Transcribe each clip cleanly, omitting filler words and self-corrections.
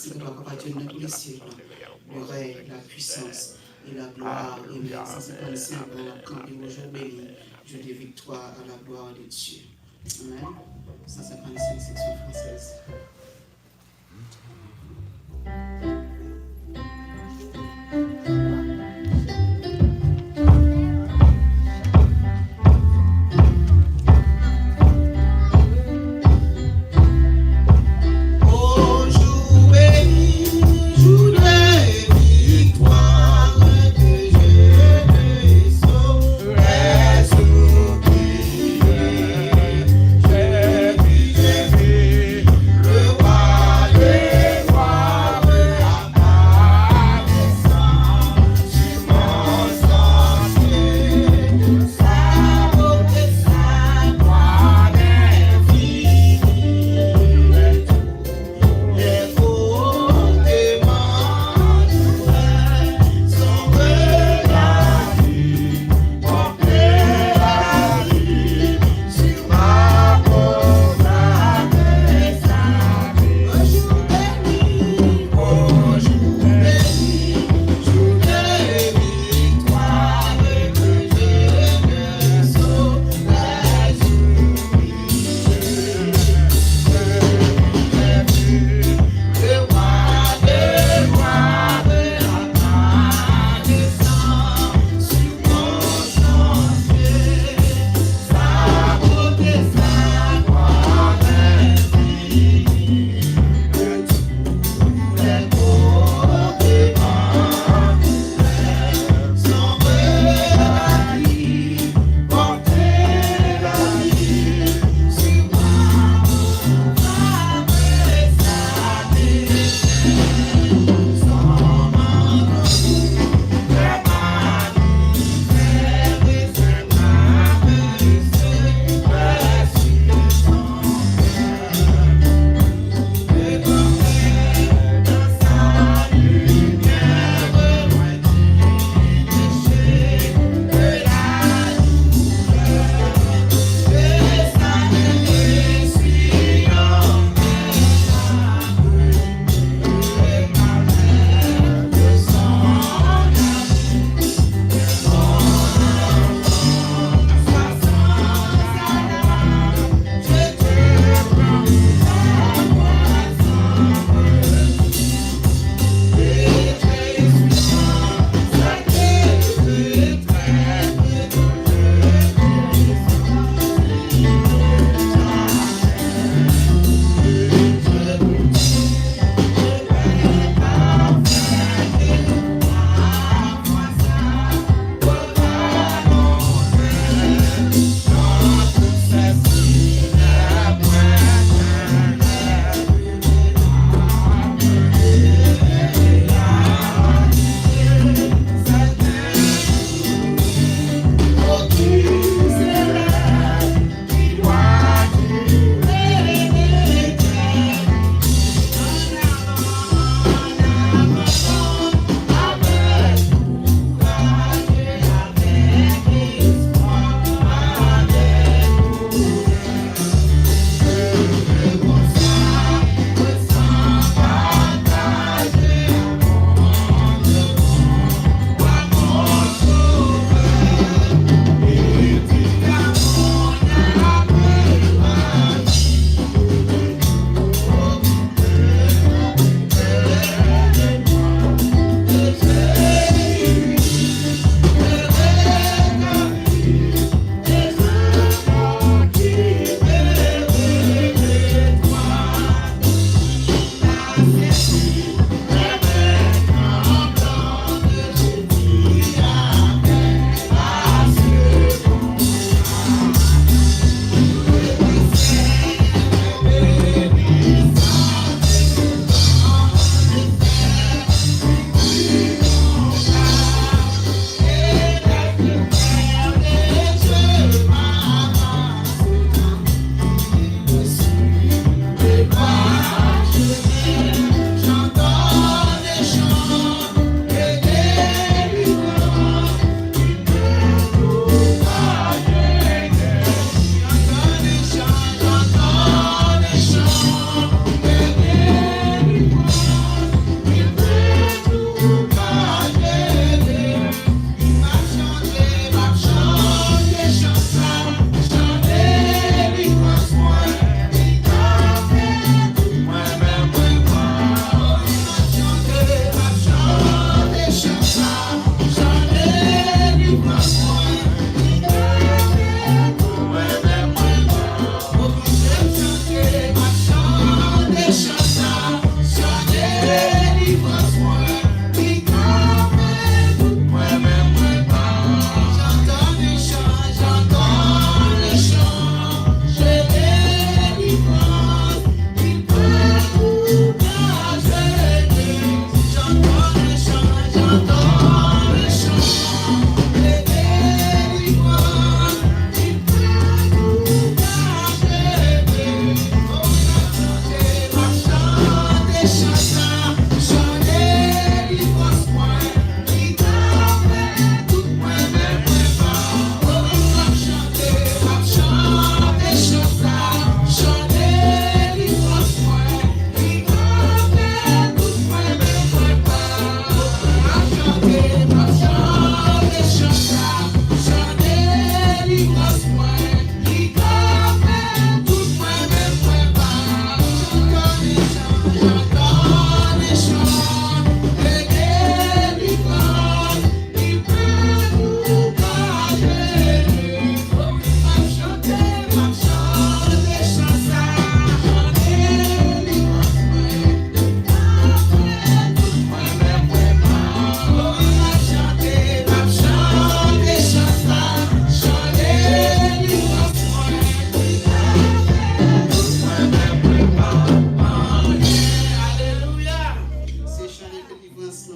parce que toi, Papa Dieu, dans tous les siècles, le règne, la puissance et la gloire. Amen. 155 ans, la campé au jour béni, Dieu de victoire à la gloire de Dieu. Amen. 155, section française. Le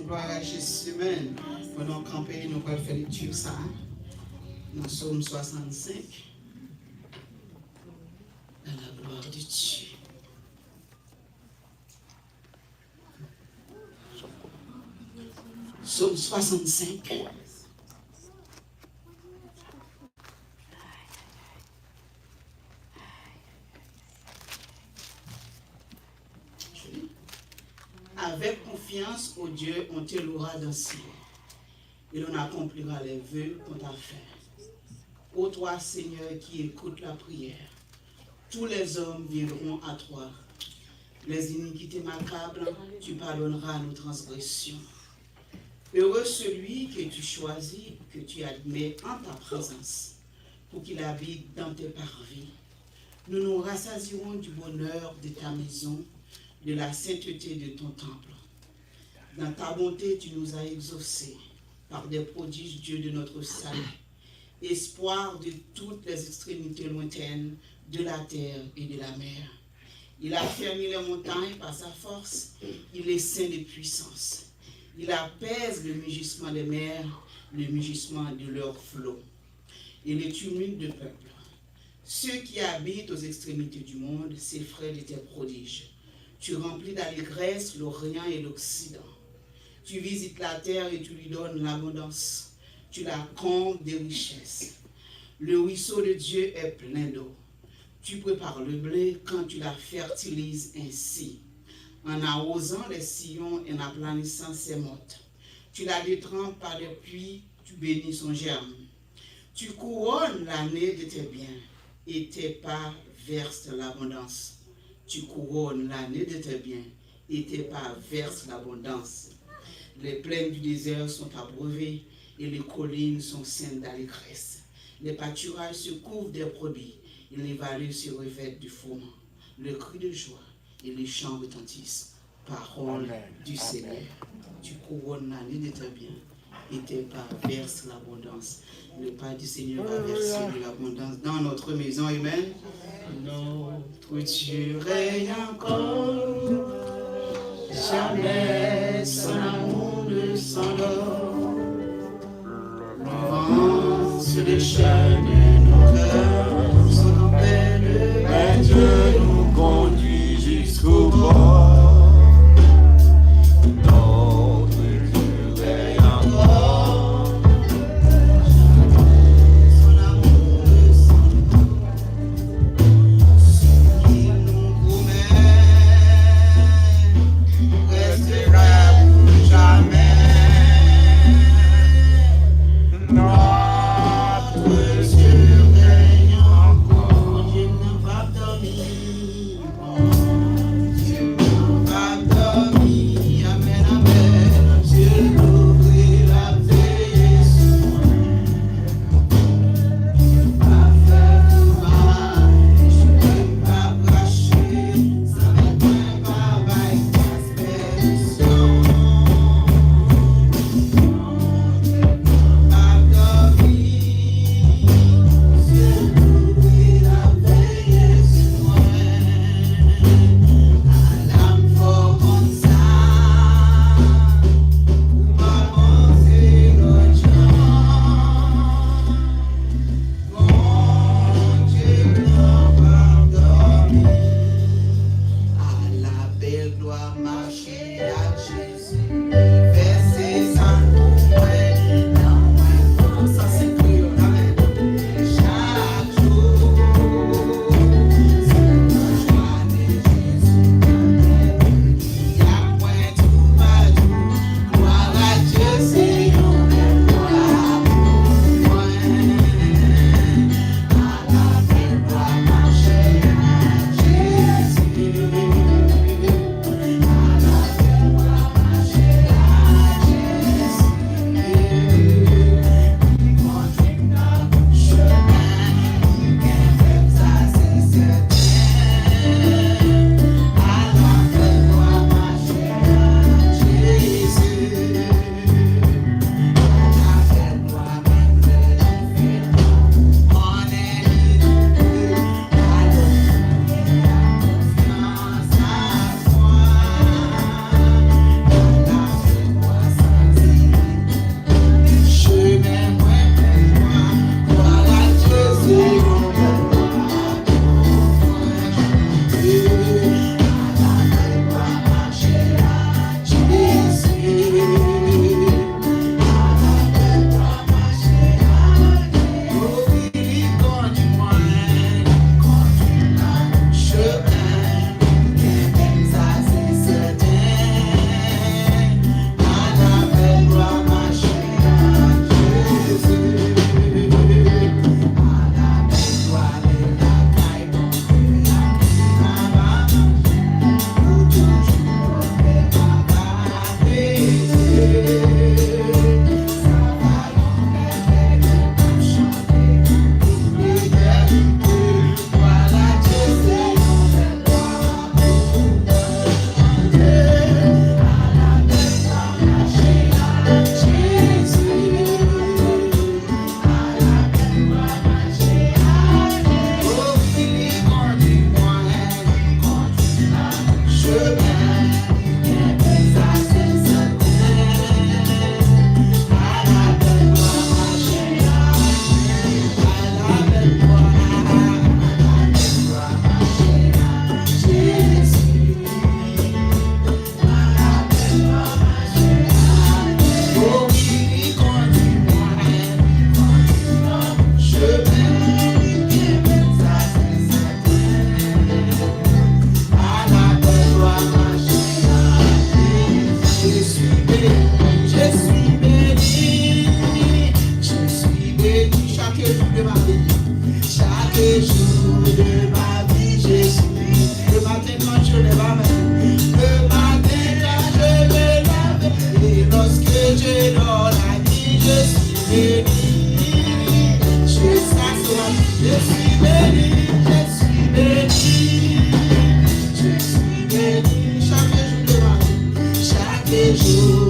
Gloire à Jésus. Amen. Pendant camper, nous allons faire lecture ça. Dans Psaume 65. Dans la gloire de Dieu. Psaume 65. Avec confiance au Dieu, on te louera dans Sion, et l'on accomplira les vœux qu'on t'a fait. Ô toi, Seigneur, qui écoutes la prière, tous les hommes viendront à toi. Les iniquités m'accablent, tu pardonneras nos transgressions. Heureux celui que tu choisis, que tu admets en ta présence, pour qu'il habite dans tes parvis. Nous nous rassasierons du bonheur de ta maison, de la sainteté de ton temple. Dans ta bonté, tu nous as exaucés par des prodiges, Dieu de notre salut, espoir de toutes les extrémités lointaines de la terre et de la mer. Il a fermé les montagnes par sa force, il est saint de puissance. Il apaise le mugissement des mers, le mugissement de leurs flots, et les tumultes de peuple. Ceux qui habitent aux extrémités du monde s'effraient de tes prodiges. Tu remplis d'allégresse l'Orient et l'Occident. Tu visites la terre et tu lui donnes l'abondance. Tu la combles des richesses. Le ruisseau de Dieu est plein d'eau. Tu prépares le blé quand tu la fertilises ainsi. En arrosant les sillons et en aplanissant ses mottes. Tu la détrempes par des pluies, tu bénis son germe. Tu couronnes l'année de tes biens et tes pas versent l'abondance. Tu couronnes l'année de tes biens et tes pas versent l'abondance. Les plaines du désert sont abreuvées et les collines sont saines d'allégresse. Les pâturages se couvrent des brebis et les vallées se revêtent du fourment. Le cri de joie et les chants retentissent. Parole du Seigneur. Tu couronnes l'année de tes biens et tes pas versent l'abondance. Le pas du Seigneur va verser de l'abondance dans notre maison. Amen. Notre Dieu règne encore. Jamais son amour ne s'endort. Le vent se déchaîne et nos cœurs sont en peine. Mais Dieu nous conduit jusqu'au bord. Notre les jours.